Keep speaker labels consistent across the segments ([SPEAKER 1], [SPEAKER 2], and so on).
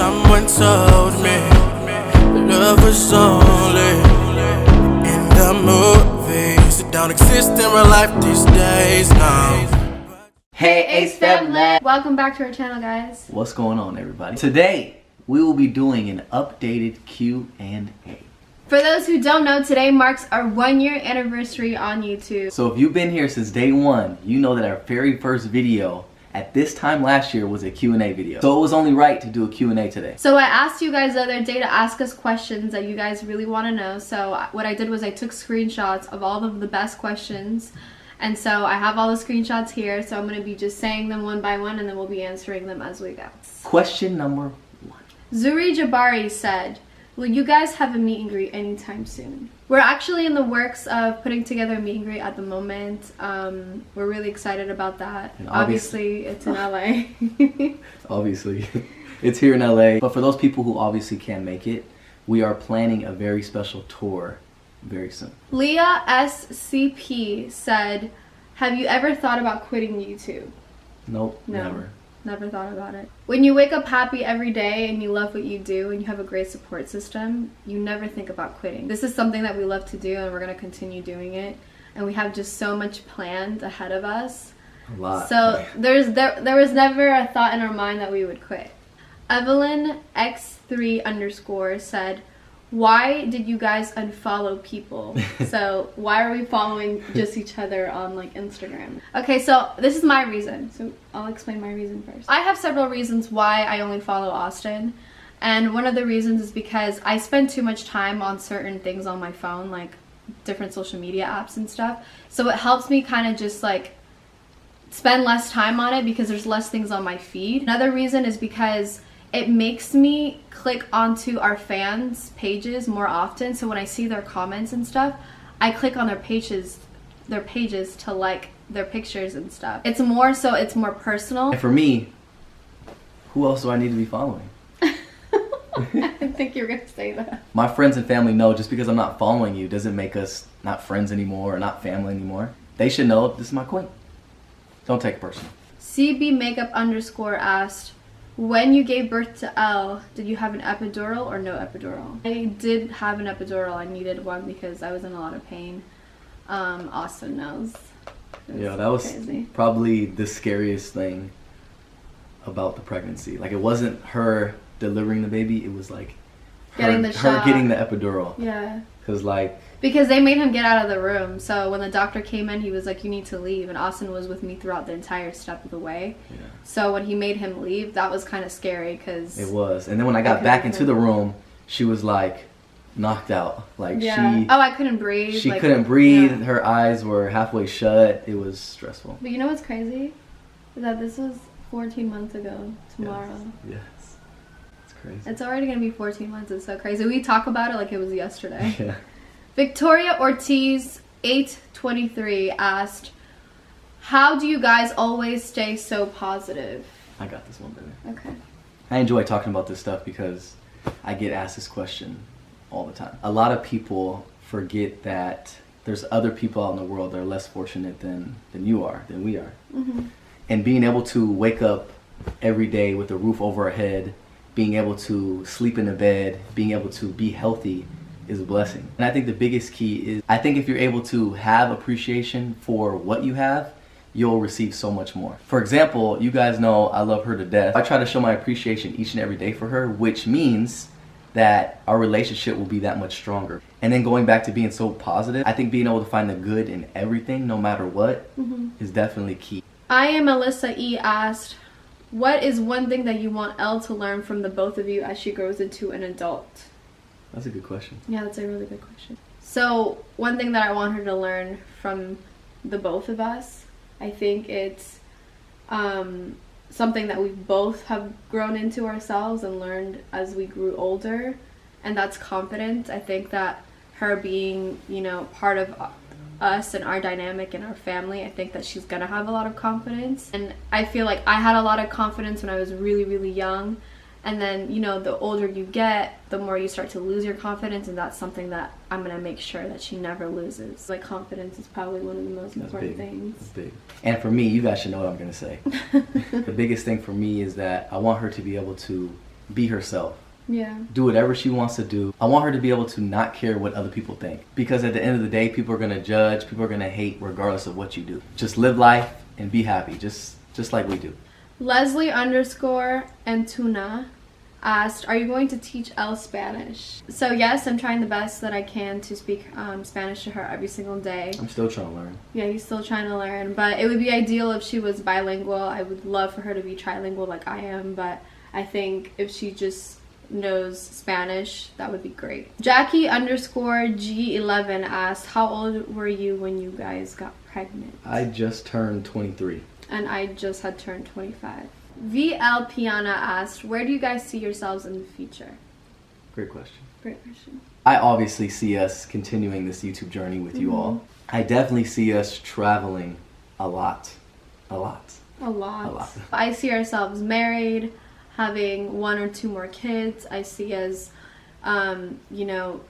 [SPEAKER 1] Someone told me love was only in the movies. It don't exist in real life these days now.
[SPEAKER 2] Hey Ace Family!
[SPEAKER 3] Welcome back to our channel, guys.
[SPEAKER 2] What's going on, everybody? Today we will be doing an updated Q&A.
[SPEAKER 3] For those who don't know, today marks our 1-year anniversary on YouTube.
[SPEAKER 2] So if you've been here since day one, you know that our very first video at this time last year was a Q&A video. So it was only right to do a Q&A today.
[SPEAKER 3] So I asked you guys the other day to ask us questions that you guys really want to know. So what I did was I took screenshots of all of the best questions. And so I have all the screenshots here. So I'm going to be just saying them one by one and then we'll be answering them as we go.
[SPEAKER 2] Question number 1.
[SPEAKER 3] Zuri Jabari said, will you guys have a meet and greet anytime soon? We're actually in the works of putting together a meet and greet at the moment. We're really excited about that. And obviously, it's in LA.
[SPEAKER 2] Obviously, it's here in LA. But for those people who obviously can't make it, we are planning a very special tour very soon.
[SPEAKER 3] Leah SCP said, have you ever thought about quitting YouTube?
[SPEAKER 2] Nope,
[SPEAKER 3] No. Never thought about it. When you wake up happy every day and you love what you do and you have a great support system, you never think about quitting. This is something that we love to do and we're going to continue doing it. And we have just so much planned ahead of us.
[SPEAKER 2] A lot.
[SPEAKER 3] So there was never a thought in our mind that we would quit. Evelyn X3_ said, why did you guys unfollow people? So why are we following just each other on like Instagram? Okay, so this is my reason. So I'll explain my reason first. I have several reasons why I only follow Austin. And one of the reasons is because I spend too much time on certain things on my phone, like different social media apps and stuff. So it helps me kind of just like spend less time on it because there's less things on my feed. Another reason is because it makes me click onto our fans' pages more often. So when I see their comments and stuff, I click on their pages to like their pictures and stuff. It's more personal.
[SPEAKER 2] And for me, who else do I need to be following?
[SPEAKER 3] I didn't think you were gonna say that.
[SPEAKER 2] My friends and family know just because I'm not following you doesn't make us not friends anymore or not family anymore. They should know this is my queen. Don't take it personal.
[SPEAKER 3] CB Makeup _ asked, when you gave birth to Elle, did you have an epidural or no epidural? I did have an epidural. I needed one because I was in a lot of pain. Austin knows.
[SPEAKER 2] Yeah, that was crazy. Probably the scariest thing about the pregnancy. Like, it wasn't her delivering the baby, it was like her getting the epidural.
[SPEAKER 3] Yeah.
[SPEAKER 2] Because
[SPEAKER 3] they made him get out of the room. So when the doctor came in, he was like, you need to leave. And Austin was with me throughout the entire step of the way. Yeah. So when he made him leave, that was kind of scary because...
[SPEAKER 2] It was. And then when I got back into the room, she was like knocked out. Like
[SPEAKER 3] yeah. I couldn't breathe.
[SPEAKER 2] She couldn't breathe. Yeah. Her eyes were halfway shut. It was stressful.
[SPEAKER 3] But you know what's crazy? Is that this was 14 months ago tomorrow.
[SPEAKER 2] Yes. It's crazy.
[SPEAKER 3] It's already going to be 14 months. It's so crazy. We talk about it like it was yesterday.
[SPEAKER 2] Yeah.
[SPEAKER 3] Victoria Ortiz 823 asked, how do you guys always stay so positive?
[SPEAKER 2] I got this one, baby.
[SPEAKER 3] Okay.
[SPEAKER 2] I enjoy talking about this stuff because I get asked this question all the time. A lot of people forget that there's other people out in the world that are less fortunate than we are. Mm-hmm. And being able to wake up every day with a roof over our head, being able to sleep in a bed, being able to be healthy is a blessing. And I think the biggest key is, I think if you're able to have appreciation for what you have, you'll receive so much more. For example, you guys know I love her to death. I try to show my appreciation each and every day for her, which means that our relationship will be that much stronger. And then going back to being so positive, I think being able to find the good in everything, no matter what, is definitely key.
[SPEAKER 3] I am Alyssa E. asked, what is one thing that you want Elle to learn from the both of you as she grows into an adult?
[SPEAKER 2] That's a good question.
[SPEAKER 3] Yeah, that's a really good question. So one thing that I want her to learn from the both of us, I think it's something that we both have grown into ourselves and learned as we grew older, and that's confidence. I think that her being, part of us and our dynamic and our family, I think that she's gonna have a lot of confidence. And I feel like I had a lot of confidence when I was really, really young. And then, the older you get, the more you start to lose your confidence, and that's something that I'm going to make sure that she never loses. Like, confidence is probably one of the most important things.
[SPEAKER 2] That's big. And for me, you guys should know what I'm going to say. The biggest thing for me is that I want her to be able to be herself.
[SPEAKER 3] Yeah.
[SPEAKER 2] Do whatever she wants to do. I want her to be able to not care what other people think. Because at the end of the day, people are going to judge, people are going to hate regardless of what you do. Just live life and be happy, just like we do.
[SPEAKER 3] Leslie_Antuna asked, are you going to teach Elle Spanish? So yes, I'm trying the best that I can to speak Spanish to her every single day.
[SPEAKER 2] I'm still trying to learn.
[SPEAKER 3] Yeah, he's still trying to learn, but it would be ideal if she was bilingual. I would love for her to be trilingual like I am, but I think if she just knows Spanish, that would be great. Jackie_G11 asked, how old were you when you guys got pregnant?
[SPEAKER 2] I just turned 23.
[SPEAKER 3] And I just had turned 25. VL Piana asked, where do you guys see yourselves in the future?
[SPEAKER 2] Great question.
[SPEAKER 3] Great question.
[SPEAKER 2] I obviously see us continuing this YouTube journey with you all. I definitely see us traveling a lot. A lot.
[SPEAKER 3] A lot.
[SPEAKER 2] A lot.
[SPEAKER 3] I see ourselves married, having 1 or 2 more kids. I see us, you know,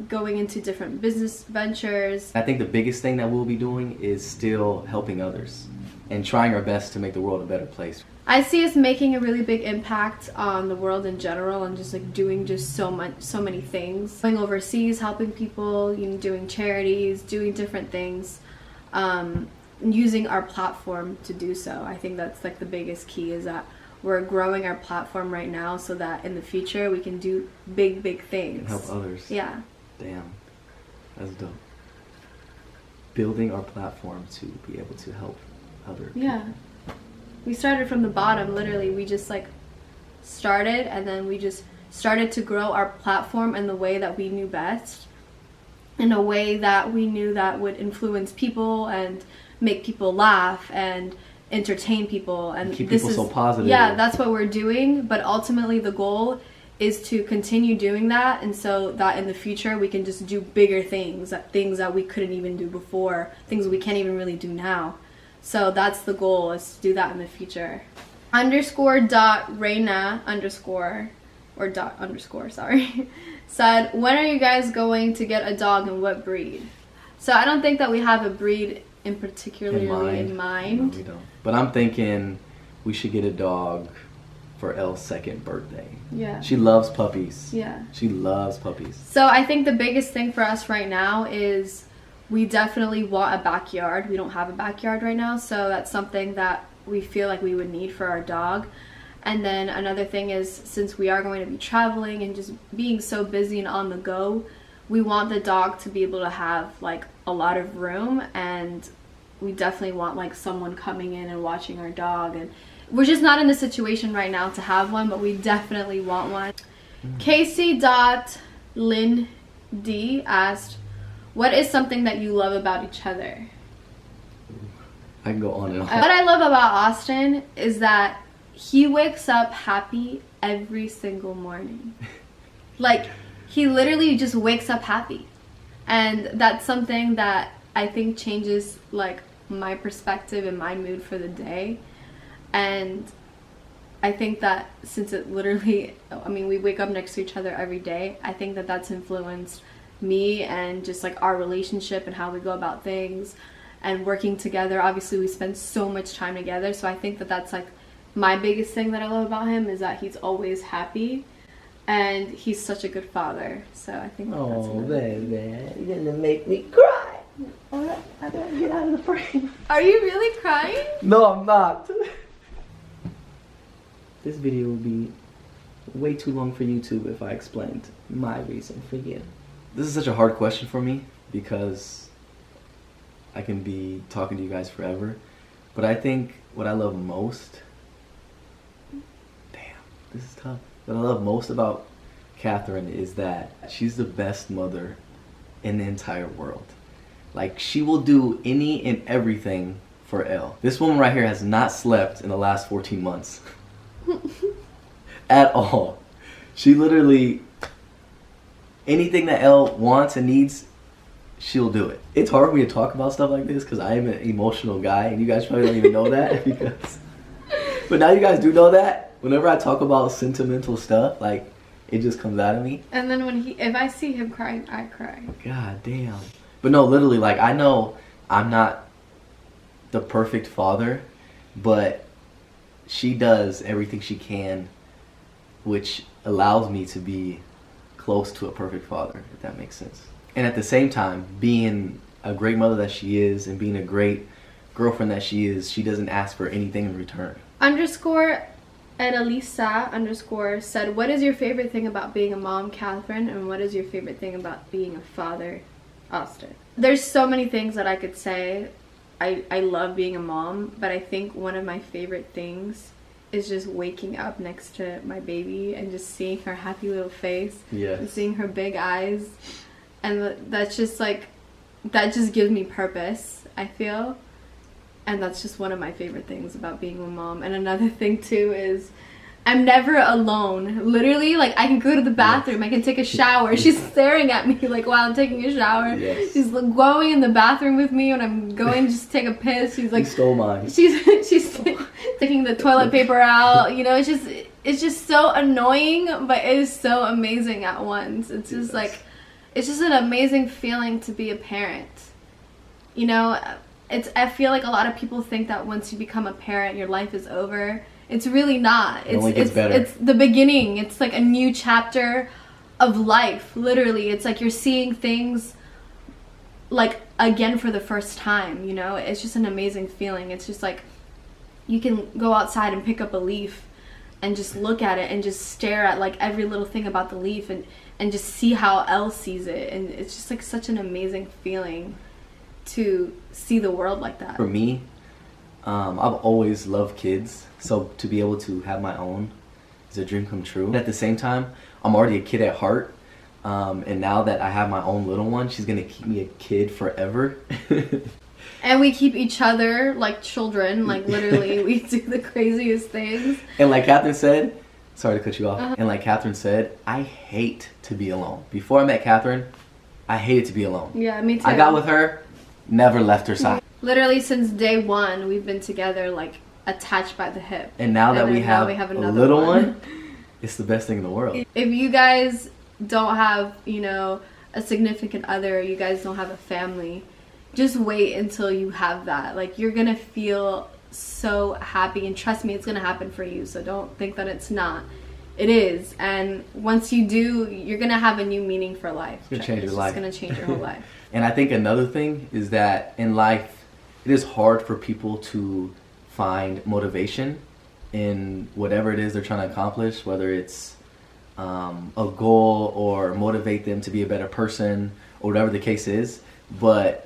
[SPEAKER 3] going into different business ventures.
[SPEAKER 2] I think the biggest thing that we'll be doing is still helping others and trying our best to make the world a better place.
[SPEAKER 3] I see us making a really big impact on the world in general and just like doing just so many things. Going overseas, helping people, you know, doing charities, doing different things, using our platform to do so. I think that's like the biggest key, is that we're growing our platform right now so that in the future we can do big things.
[SPEAKER 2] And help others.
[SPEAKER 3] Yeah.
[SPEAKER 2] Damn. That's dope. Building our platform to be able to help other people.
[SPEAKER 3] Yeah. We started from the bottom, literally. We just like started, and then we just started to grow our platform in the way that we knew best, in a way that we knew that would influence people and make people laugh and entertain people, and
[SPEAKER 2] keep
[SPEAKER 3] this
[SPEAKER 2] people
[SPEAKER 3] is
[SPEAKER 2] so positive.
[SPEAKER 3] Yeah, that's what we're doing, but ultimately the goal is to continue doing that, and so that in the future we can just do bigger things that we couldn't even do before, things we can't even really do now. So that's the goal, is to do that in the future. _Reina_ sorry, said, when are you guys going to get a dog and what breed? So I don't think that we have a breed in particularly in mind.
[SPEAKER 2] No, we don't. But I'm thinking we should get a dog for Elle's 2nd birthday.
[SPEAKER 3] Yeah.
[SPEAKER 2] She loves puppies.
[SPEAKER 3] Yeah.
[SPEAKER 2] She loves puppies.
[SPEAKER 3] So I think the biggest thing for us right now is we definitely want a backyard. We don't have a backyard right now, so that's something that we feel like we would need for our dog. And then another thing is, since we are going to be traveling and just being so busy and on the go, we want the dog to be able to have like a lot of room, and we definitely want like someone coming in and watching our dog. And we're just not in the situation right now to have one, but we definitely want one. Casey.Lynn D asked, what is something that you love about each other?
[SPEAKER 2] I can go on and on.
[SPEAKER 3] What I love about Austin is that he wakes up happy every single morning. Like, he literally just wakes up happy. And that's something that I think changes like my perspective and my mood for the day. And I think that since it literally, I mean, we wake up next to each other every day, I think that that's influenced me and just like our relationship and how we go about things and working together. Obviously we spend so much time together, so I think that that's like my biggest thing that I love about him, is that he's always happy and he's such a good father. So I think that that's
[SPEAKER 2] baby, you're gonna make me cry. Alright, I gotta get out of the frame.
[SPEAKER 3] Are you really crying?
[SPEAKER 2] No, I'm not. This video would be way too long for YouTube if I explained my reason for you. This is such a hard question for me because I can be talking to you guys forever. But I think what I love most, this is tough. What I love most about Catherine is that she's the best mother in the entire world. Like, she will do any and everything for Elle. This woman right here has not slept in the last 14 months. At all. She literally, anything that Elle wants and needs, she'll do it. It's hard for me to talk about stuff like this because I am an emotional guy, and you guys probably don't even know that. But now you guys do know that. Whenever I talk about sentimental stuff, like, it just comes out of me.
[SPEAKER 3] And then if I see him crying, I cry.
[SPEAKER 2] God damn. But no, literally, like, I know I'm not the perfect father, but she does everything she can which allows me to be close to a perfect father, if that makes sense. And at the same time, being a great mother that she is and being a great girlfriend that she is, she doesn't ask for anything in return.
[SPEAKER 3] _ and Elisa _ said, what is your favorite thing about being a mom, Catherine, and what is your favorite thing about being a father, Austin? There's so many things that I could say. I love being a mom, but I think one of my favorite things is just waking up next to my baby and just seeing her happy little face.
[SPEAKER 2] Yes.
[SPEAKER 3] And seeing her big eyes. And that's just like, that just gives me purpose, I feel. And that's just one of my favorite things about being a mom. And another thing too is I'm never alone. Literally, like, I can go to the bathroom, I can take a shower. She's staring at me like while I'm taking a shower.
[SPEAKER 2] Yes.
[SPEAKER 3] She's like, going in the bathroom with me when I'm going to just take a piss. She's like,
[SPEAKER 2] You stole mine.
[SPEAKER 3] She's taking the toilet paper out. You know, it's just so annoying, but it is so amazing at once. It's just like, it's just an amazing feeling to be a parent. You know, I feel like a lot of people think that once you become a parent, your life is over. It's really not.
[SPEAKER 2] It only gets better.
[SPEAKER 3] It's the beginning. It's like a new chapter of life, literally. It's like you're seeing things like again for the first time, you know? It's just an amazing feeling. It's just like you can go outside and pick up a leaf and just look at it and just stare at like every little thing about the leaf and just see how Elle sees it. And it's just like such an amazing feeling to see the world like that.
[SPEAKER 2] For me, I've always loved kids, so to be able to have my own is a dream come true. At the same time, I'm already a kid at heart, and now that I have my own little one, she's gonna keep me a kid forever.
[SPEAKER 3] And we keep each other like children, like literally we do the craziest things.
[SPEAKER 2] And like Catherine said, sorry to cut you off, and like Catherine said, I hate to be alone. Before I met Catherine, I hated to be alone.
[SPEAKER 3] Yeah, me too.
[SPEAKER 2] I got with her, never left her side.
[SPEAKER 3] Literally since day one, we've been together, like attached by the hip.
[SPEAKER 2] And now that we have a little one, it's the best thing in the world.
[SPEAKER 3] If you guys don't have, you know, a significant other, you guys don't have a family, just wait until you have that. Like, you're gonna feel so happy, and trust me, it's gonna happen for you. So don't think that it's not. It is. And once you do, you're gonna have a new meaning for life.
[SPEAKER 2] It's gonna change your life.
[SPEAKER 3] It's gonna change your whole life.
[SPEAKER 2] And I think another thing is that in life, it is hard for people to find motivation in whatever it is they're trying to accomplish, whether it's a goal or motivate them to be a better person or whatever the case is. But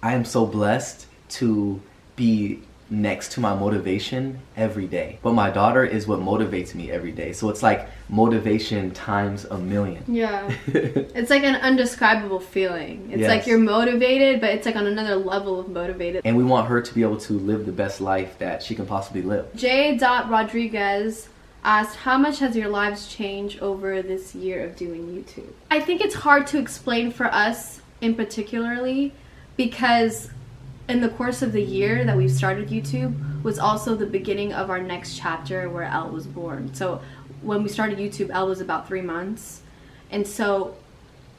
[SPEAKER 2] I am so blessed to be next to my motivation every day. But my daughter is what motivates me every day. So it's like motivation times a million.
[SPEAKER 3] Yeah. It's like an undescribable feeling. It's
[SPEAKER 2] Yes.
[SPEAKER 3] like you're motivated, but it's like on another level of motivated.
[SPEAKER 2] And we want her to be able to live the best life that she can possibly live.
[SPEAKER 3] J. Rodriguez asked, how much has your lives changed over this year of doing YouTube? I think it's hard to explain for us in particularly because in the course of the year that we've started YouTube was also the beginning of our next chapter where Elle was born. So when we started YouTube, Elle was about 3 months. And so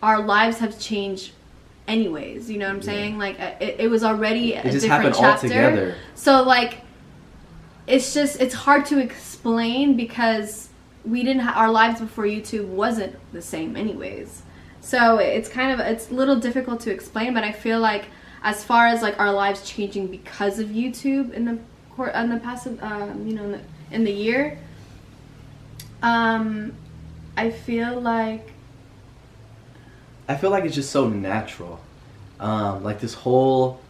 [SPEAKER 3] our lives have changed anyways, you know what I'm saying? Like it was already a different chapter.
[SPEAKER 2] Together.
[SPEAKER 3] So like it's hard to explain because we didn't our lives before YouTube wasn't the same anyways. So it's a little difficult to explain, but I feel like as far as like our lives changing because of YouTube in the past, you know, in the year, I feel like
[SPEAKER 2] it's just so natural. Like this whole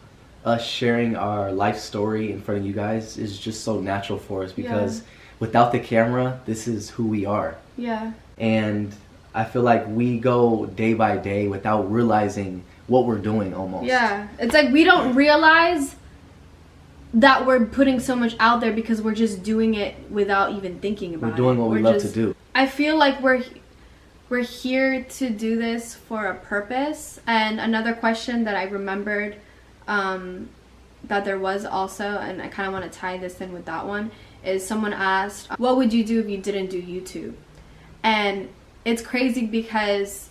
[SPEAKER 2] us sharing our life story in front of you guys is just so natural for us because without the camera, this is who we are.
[SPEAKER 3] Yeah.
[SPEAKER 2] And I feel like we go day by day without realizing what we're doing almost.
[SPEAKER 3] Yeah. It's like we don't realize that we're putting so much out there because we're just doing it without even thinking about it.
[SPEAKER 2] We're doing what we love to do.
[SPEAKER 3] I feel like we're here to do this for a purpose. And another question that I remembered that there was also, and I kind of want to tie this in with that one, is someone asked, what would you do if you didn't do YouTube? And it's crazy because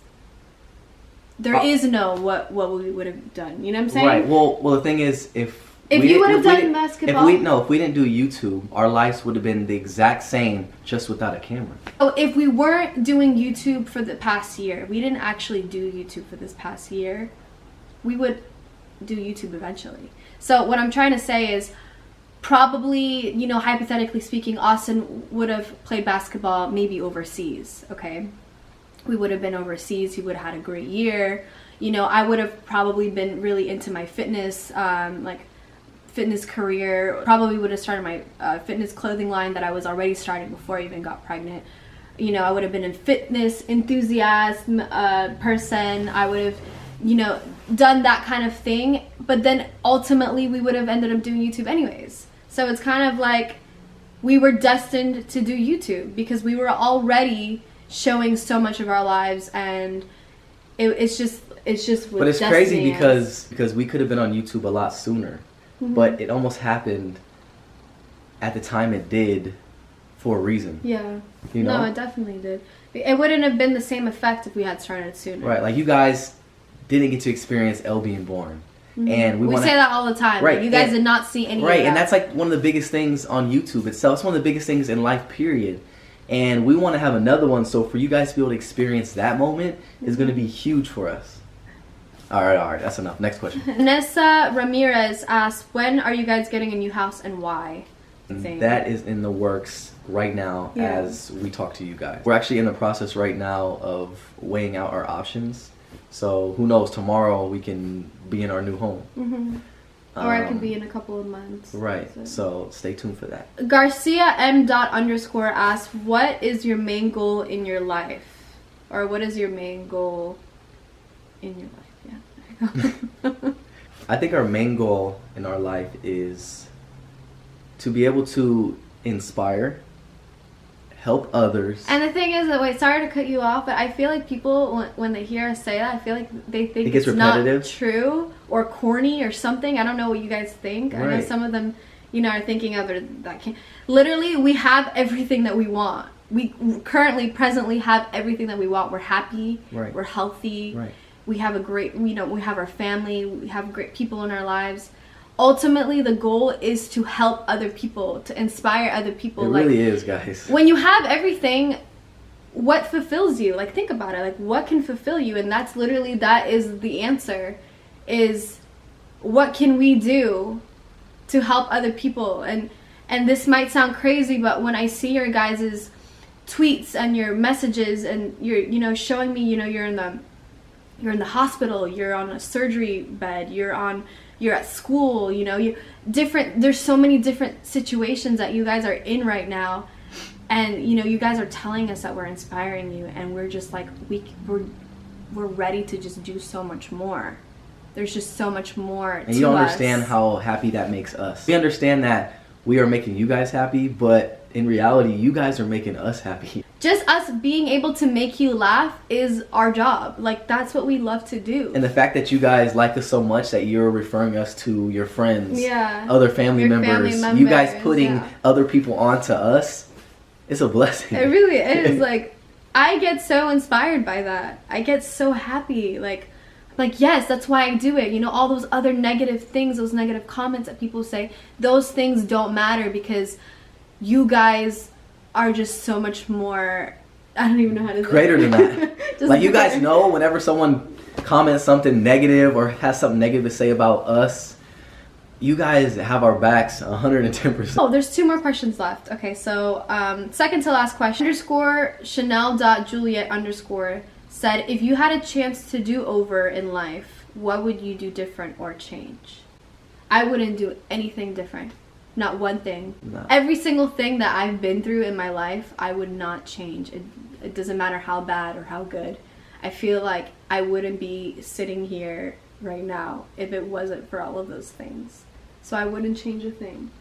[SPEAKER 3] there is no what we would have done. You know what I'm saying?
[SPEAKER 2] Right. Well, the thing is, if
[SPEAKER 3] If you would have done basketball,
[SPEAKER 2] if we didn't do YouTube, our lives would have been the exact same, just without a camera.
[SPEAKER 3] oh, if we weren't doing YouTube for the past year, we didn't actually do YouTube for this past year, we would do YouTube eventually. So what I'm trying to say is, probably, you know, hypothetically speaking, Austin would have played basketball maybe overseas, okay? We would have been overseas. He would have had a great year. You know, I would have probably been really into my fitness, fitness career. Probably would have started my fitness clothing line that I was already starting before I even got pregnant. You know, I would have been a fitness enthusiasm person. I would have, you know, done that kind of thing. But then ultimately we would have ended up doing YouTube anyways. So it's kind of like we were destined to do YouTube because we were already showing so much of our lives, and it's just
[SPEAKER 2] But it's crazy because we could have been on YouTube a lot sooner.
[SPEAKER 3] Mm-hmm.
[SPEAKER 2] But it almost happened at the time it did for a reason.
[SPEAKER 3] Yeah.
[SPEAKER 2] You know?
[SPEAKER 3] No, it definitely did. It wouldn't have been the same effect if we had started sooner.
[SPEAKER 2] Right, like you guys didn't get to experience Elle being born. Mm-hmm. And we
[SPEAKER 3] say that all the time.
[SPEAKER 2] Right.
[SPEAKER 3] Like, you guys did not see any of that.
[SPEAKER 2] Right, and that's like one of the biggest things on YouTube itself. It's one of the biggest things in life, period. And we want to have another one, so for you guys to be able to experience that moment is going to be huge for us. All right, that's enough. Next question.
[SPEAKER 3] Nessa Ramirez asks, when are you guys getting a new house and why?
[SPEAKER 2] That is in the works right now as we talk to you guys. We're actually in the process right now of weighing out our options. So who knows, tomorrow we can be in our new home.
[SPEAKER 3] Mm-hmm. Or it could be in a couple of months.
[SPEAKER 2] Right, so stay tuned for that.
[SPEAKER 3] Garcia M. asks, what is your main goal in your life? Or what is your main goal in your life?
[SPEAKER 2] I think our main goal in our life is to be able to inspire, help others.
[SPEAKER 3] And the thing is that, wait, sorry to cut you off, but I feel like people, when they hear us say that, I feel like they think it's repetitive, not true or corny or something. I don't know what you guys think. Right. I know some of them, you know, are thinking other that can. Literally, we have everything that we want. We presently have everything that we want. We're happy.
[SPEAKER 2] Right.
[SPEAKER 3] We're healthy.
[SPEAKER 2] Right.
[SPEAKER 3] We have a great, you know, we have our family. We have great people in our lives. Ultimately, the goal is to help other people, to inspire other people.
[SPEAKER 2] It really is, guys.
[SPEAKER 3] When you have everything, what fulfills you? Like, think about it. Like, what can fulfill you? And that's literally, that is the answer, is what can we do to help other people? And this might sound crazy, but when I see your guys' tweets and your messages and you're, you know, showing me, you know, you're in the hospital, you're on a surgery bed, you're at school, you know, there's so many different situations that you guys are in right now, and you know, you guys are telling us that we're inspiring you, and we're just like, we're ready to just do so much more. There's just so much more to us.
[SPEAKER 2] And you don't understand how happy that makes us. We understand that we are making you guys happy, but in reality, you guys are making us happy.
[SPEAKER 3] Just us being able to make you laugh is our job. Like, that's what we love to do.
[SPEAKER 2] And the fact that you guys like us so much that you're referring us to your friends, other family members, you guys putting other people onto us, it's a blessing.
[SPEAKER 3] It really is. Like, I get so inspired by that. I get so happy. Like, yes, that's why I do it. You know, all those other negative things, those negative comments that people say, those things don't matter because you guys are just so much more, I don't even know how to say
[SPEAKER 2] greater than that. Like, you guys know whenever someone comments something negative or has something negative to say about us, you guys have our backs 110%.
[SPEAKER 3] Oh, there's 2 more questions left. Okay, so second to last question. _Chanel.Juliet_ said, if you had a chance to do over in life, what would you do different or change? I wouldn't do anything different. Not one thing. No. Every single thing that I've been through in my life, I would not change. It doesn't matter how bad or how good. I feel like I wouldn't be sitting here right now if it wasn't for all of those things. So I wouldn't change a thing.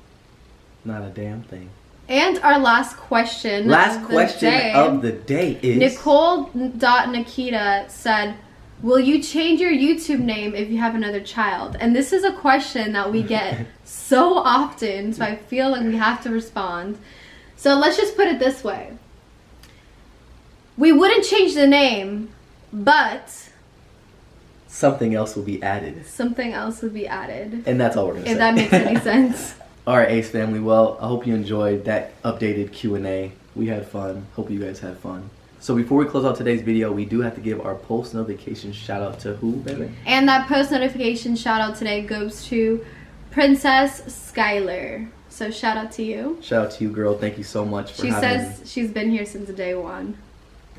[SPEAKER 2] Not a damn thing.
[SPEAKER 3] And our last question
[SPEAKER 2] of the day is...
[SPEAKER 3] Nicole.Nikita said, will you change your YouTube name if you have another child? And this is a question that we get so often, so I feel like we have to respond. So let's just put it this way. We wouldn't change the name, but
[SPEAKER 2] something else will be added.
[SPEAKER 3] Something else would be added.
[SPEAKER 2] And that's all we're gonna say.
[SPEAKER 3] If that makes any sense.
[SPEAKER 2] All right, Ace family. Well, I hope you enjoyed that updated Q&A. We had fun. Hope you guys had fun. So before we close out today's video, we do have to give our post notification shout out to who, baby?
[SPEAKER 3] And that post notification shout out today goes to Princess Skylar. So shout out to you.
[SPEAKER 2] Shout out to you, girl. Thank you so much for
[SPEAKER 3] She
[SPEAKER 2] having...
[SPEAKER 3] says she's been here since day one.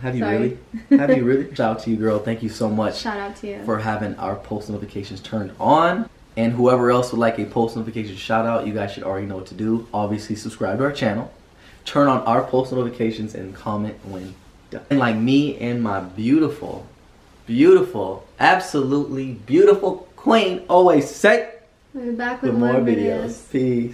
[SPEAKER 2] Have you
[SPEAKER 3] Sorry.
[SPEAKER 2] really? Have you really? Shout out to you, girl. Thank you so much
[SPEAKER 3] Shout out to you.
[SPEAKER 2] for having our post notifications turned on. And whoever else would like a post notification shout out, you guys should already know what to do. Obviously, subscribe to our channel, turn on our post notifications, and comment when done. And like me and my beautiful, beautiful, absolutely beautiful queen always say,
[SPEAKER 3] We'll be back
[SPEAKER 2] with
[SPEAKER 3] with
[SPEAKER 2] more
[SPEAKER 3] more
[SPEAKER 2] videos.
[SPEAKER 3] videos.
[SPEAKER 2] Peace.